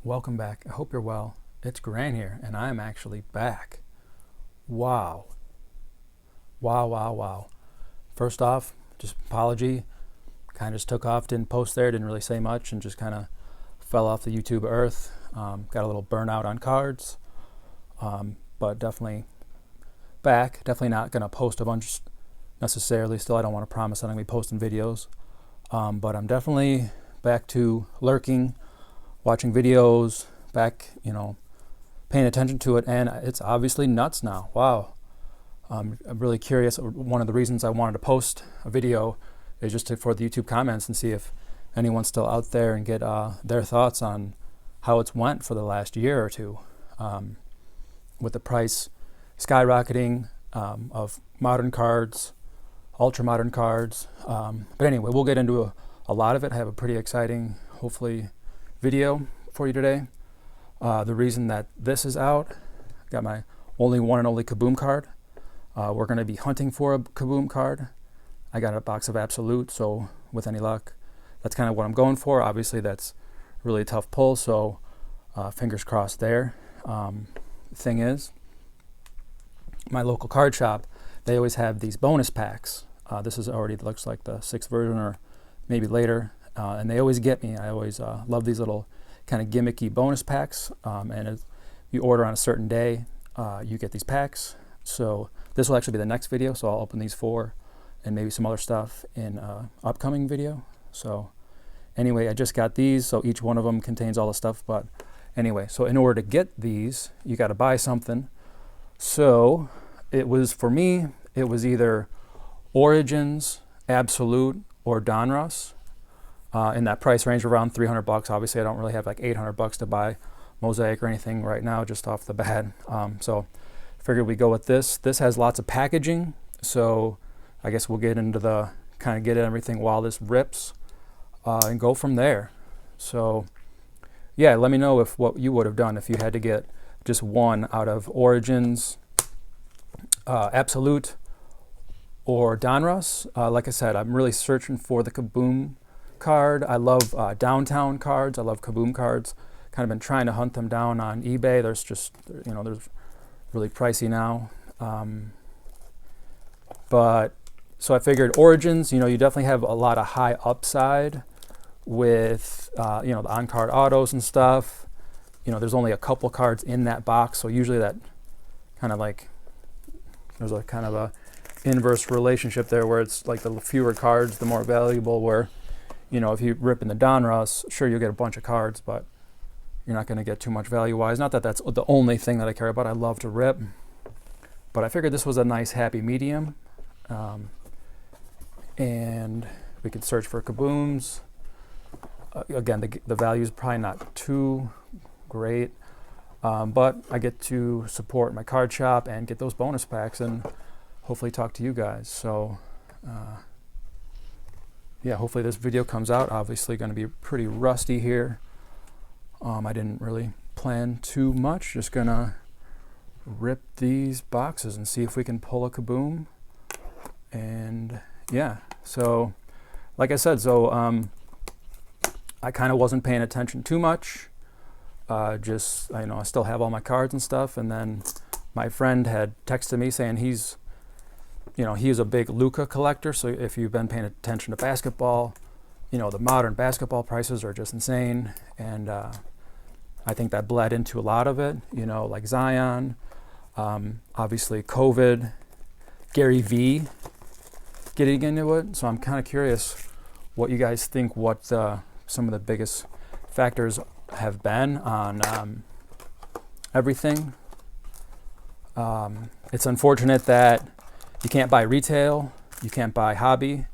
welcome back. I hope you're well. It's Grant here, and I'm actually back. Wow. Wow. First off, just apology. Kind of just took off, didn't post there, didn't really say much, and just kind of fell off the YouTube earth. Got a little burnout on cards, but definitely back. Definitely not going to post a bunch necessarily. Still, I don't want to promise that I'm going to be posting videos, but I'm definitely back to lurking, watching videos, back, paying attention to it, and it's obviously nuts now. Wow. I'm really curious. One of the reasons I wanted to post a video is just for the YouTube comments and see if anyone's still out there and get their thoughts on how it's went for the last year or two, with the price skyrocketing of modern cards, ultra modern cards. But anyway, we'll get into a lot of it. I have a pretty exciting, hopefully, video for you today. The reason that this is out, got my only one and only KABOOM card. We're going to be hunting for a KABOOM card. I got a box of Absolute, so with any luck, that's kind of what I'm going for. Obviously, that's really a tough pull, so fingers crossed there. Thing is, my local card shop, they always have these bonus packs. This is already, looks like the 6th version or maybe later, and they always get me. I always love these little kind of gimmicky bonus packs, and if you order on a certain day, you get these packs. So this will actually be the next video, so I'll open these 4 and maybe some other stuff in upcoming video. So anyway, I just got these, so each one of them contains all the stuff. But anyway, so in order to get these, you got to buy something. So it was, for me, it was either Origins, Absolute, or Donruss, in that price range around $300. Obviously, I don't really have like $800 to buy Mosaic or anything right now, just off the bat. So figured we go with this. This has lots of packaging, so I guess we'll get into the kind of get everything while this rips, and go from there. So yeah, let me know if what you would have done if you had to get just one out of Origins, Absolute, or Donruss. Like I said, I'm really searching for the KABOOM card. I love downtown cards. I love KABOOM cards. Kind of been trying to hunt them down on eBay. There's just, there's really pricey now. But so I figured Origins, you definitely have a lot of high upside with, the on-card autos and stuff. There's only a couple cards in that box, so usually that kind of like, there's a kind of a inverse relationship there where it's like the fewer cards, the more valuable, where, if you rip in the Donruss, sure, you'll get a bunch of cards, but you're not going to get too much value-wise. Not that that's the only thing that I care about. I love to rip. But I figured this was a nice happy medium. And we could search for KABOOMs. Again, the value is probably not too great. But I get to support my card shop and get those bonus packs and hopefully talk to you guys. So, yeah, hopefully this video comes out. Obviously going to be pretty rusty here. I didn't really plan too much. Just gonna rip these boxes and see if we can pull a KABOOM. And yeah, so like I said, I kind of wasn't paying attention too much. I still have all my cards and stuff. And then my friend had texted me saying he's a big Luka collector. So if you've been paying attention to basketball, the modern basketball prices are just insane. And I think that bled into a lot of it, like Zion, obviously COVID, Gary V getting into it. So I'm kind of curious what you guys think, what some of the biggest factors have been on everything. It's unfortunate that you can't buy retail, you can't buy hobby,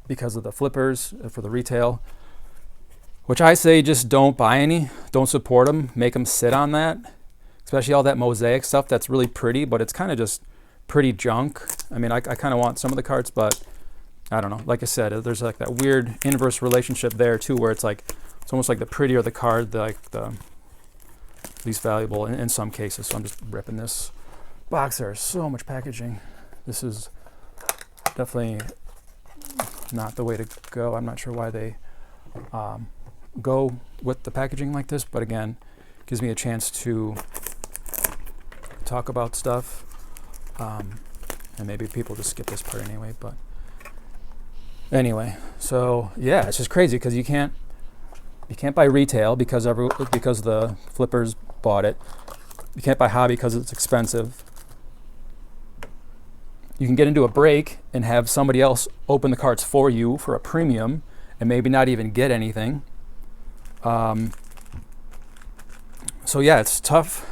because of the flippers for the retail, which I say just don't buy any, don't support them, make them sit on that, especially all that Mosaic stuff that's really pretty, but it's kind of just pretty junk. I mean, I kind of want some of the cards, but I don't know. Like I said, there's like that weird inverse relationship there too, where it's like, it's almost like the prettier the card, the least valuable in some cases. So I'm just ripping this box. There's so much packaging. This is definitely not the way to go. I'm not sure why they go with the packaging like this, but again, gives me a chance to talk about stuff. And maybe people just skip this part anyway, but anyway, so yeah, it's just crazy because you can't buy retail because the flippers bought it. You can't buy hobby because it's expensive. You can get into a break and have somebody else open the cards for you for a premium and maybe not even get anything. So yeah, it's tough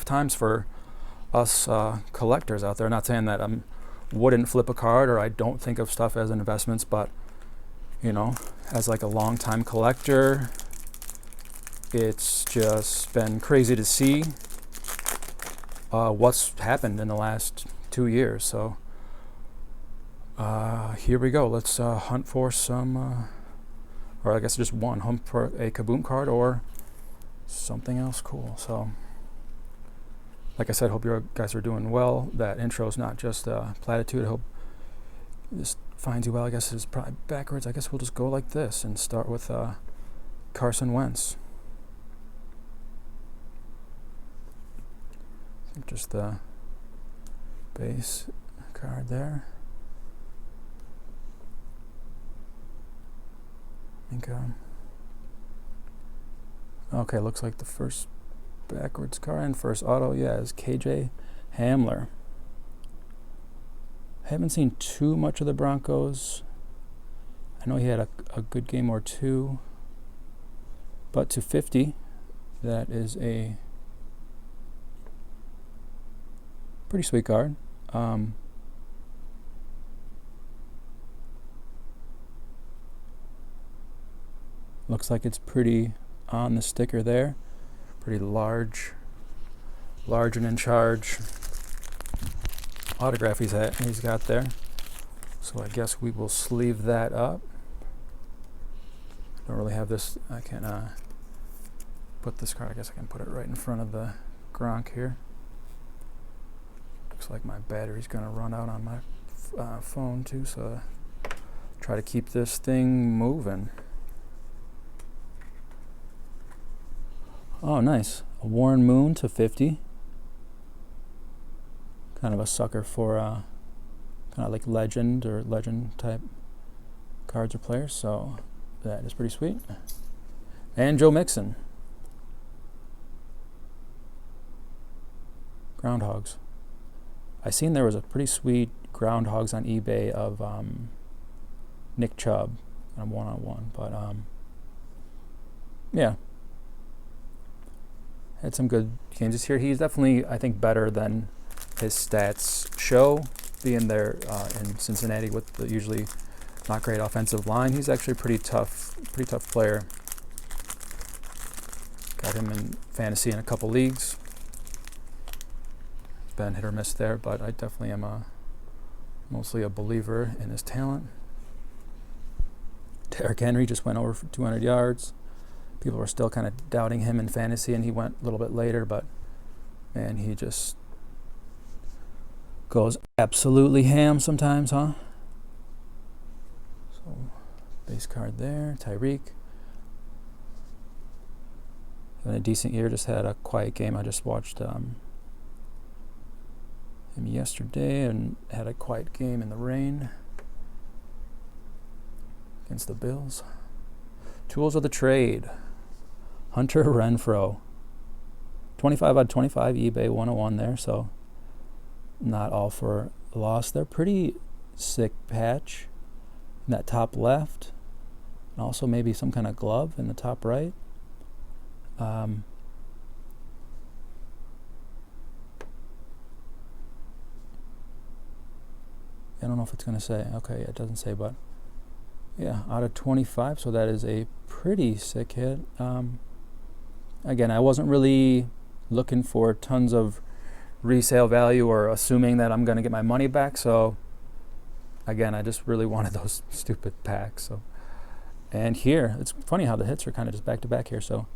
times for us collectors out there. Not saying that I wouldn't flip a card or I don't think of stuff as investments, but you know, as like a long-time collector, it's just been crazy to see what's happened in the last 2 years. So here we go. Let's hunt for some, or I guess just one, hunt for a KABOOM card or something else cool. So like I said, hope you guys are doing well. That intro is not just a platitude. I hope this finds you well. I guess it's probably backwards. I guess we'll just go like this and start with Carson Wentz. Just the base card there. I think, okay, looks like the first backwards card and first auto, yeah, is KJ Hamler. Haven't seen too much of the Broncos. I know he had a good game or two, but to 50, that is a pretty sweet card. Looks like it's pretty on the sticker there. Pretty large and in charge autograph he's got there. So I guess we will sleeve that up. Don't really have this. I can put this card. I guess I can put it right in front of the Gronk here. Looks like my battery's gonna run out on my phone too, so try to keep this thing moving. Oh, nice. A Warren Moon to 50. Kind of a sucker for kind of like legend type cards or players, so that is pretty sweet. And Joe Mixon. Groundhogs. I seen there was a pretty sweet Groundhogs on eBay of Nick Chubb on a one-on-one, but yeah. Had some good games this year. He's definitely, I think, better than his stats show, being there in Cincinnati with the usually not great offensive line. He's actually a pretty tough player. Got him in fantasy in a couple leagues. Been hit or miss there, but I definitely am mostly a believer in his talent. Derrick Henry just went over for 200 yards. People were still kind of doubting him in fantasy, and he went a little bit later, but man, he just goes absolutely ham sometimes, huh? So, base card there, Tyreek. Having a decent year, just had a quiet game. I just watched him yesterday and had a quiet game in the rain against the Bills. Tools of the trade. Hunter Renfrow. 25 out of 25 eBay 101 there, so not all for a loss. They're pretty sick patch in that top left. And also maybe some kind of glove in the top right. I don't know if it's going to say. Okay, it doesn't say, but yeah, out of 25, so that is a pretty sick hit. Again, I wasn't really looking for tons of resale value or assuming that I'm going to get my money back, so again, I just really wanted those stupid packs. So, and here, it's funny how the hits are kind of just back to back here. So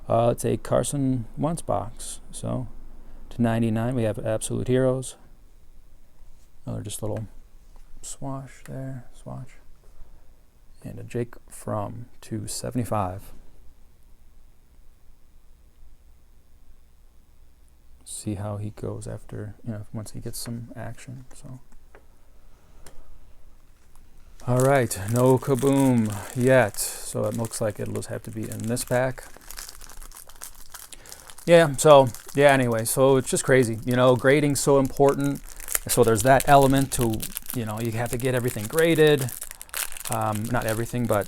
it's a Carson Wentz box. So to 99, we have Absolute Heroes. Another just little swatch there, swatch. And a Jake Fromm to 75. see how he goes after, once he gets some action. So, all right, no KABOOM yet. So it looks like it'll just have to be in this pack. Anyway, so it's just crazy. Grading's so important. So there's that element to, you have to get everything graded. Not everything, but,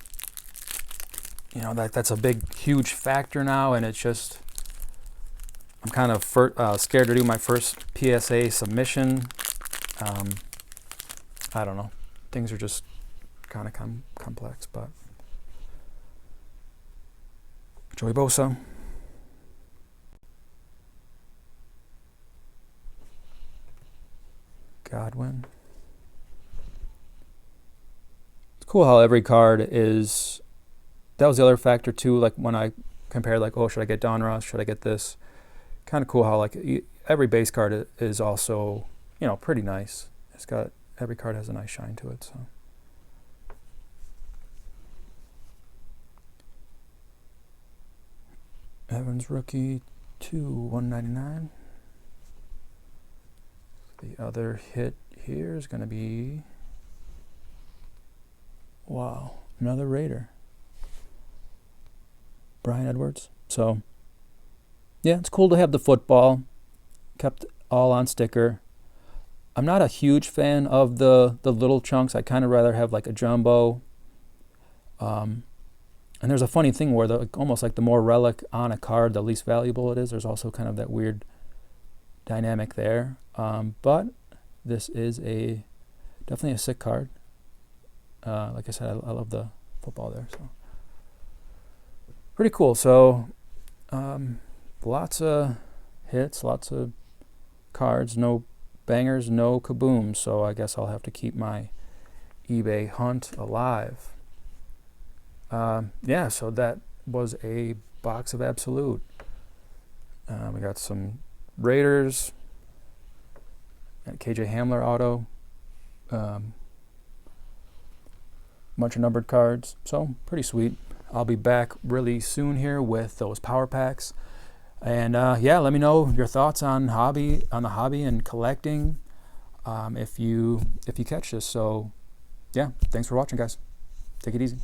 that's a big, huge factor now. And it's just, I'm kind of scared to do my first PSA submission. I don't know. Things are just kind of complex, but Joey Bosa. Godwin. It's cool how every card is, that was the other factor too, like when I compared, like, oh, should I get Donruss, should I get this? Kind of cool how, like, every base card is also, pretty nice. Every card has a nice shine to it, so. Evans rookie 2/199. The other hit here is going to be, wow, another Raider. Brian Edwards. So, yeah, it's cool to have the football. Kept all on sticker. I'm not a huge fan of the little chunks. I kind of rather have like a jumbo. And there's a funny thing where almost like the more relic on a card, the least valuable it is. There's also kind of that weird dynamic there. But this is definitely a sick card. Like I said, I love the football there. So pretty cool. So lots of hits, lots of cards, no bangers, no KABOOM. So I guess I'll have to keep my eBay hunt alive. So that was a box of Absolute. We got some Raiders, KJ Hamler auto, bunch of numbered cards, so pretty sweet. I'll be back really soon here with those power packs, and let me know your thoughts on the hobby and collecting, if you catch this. So yeah, thanks for watching, guys. Take it easy.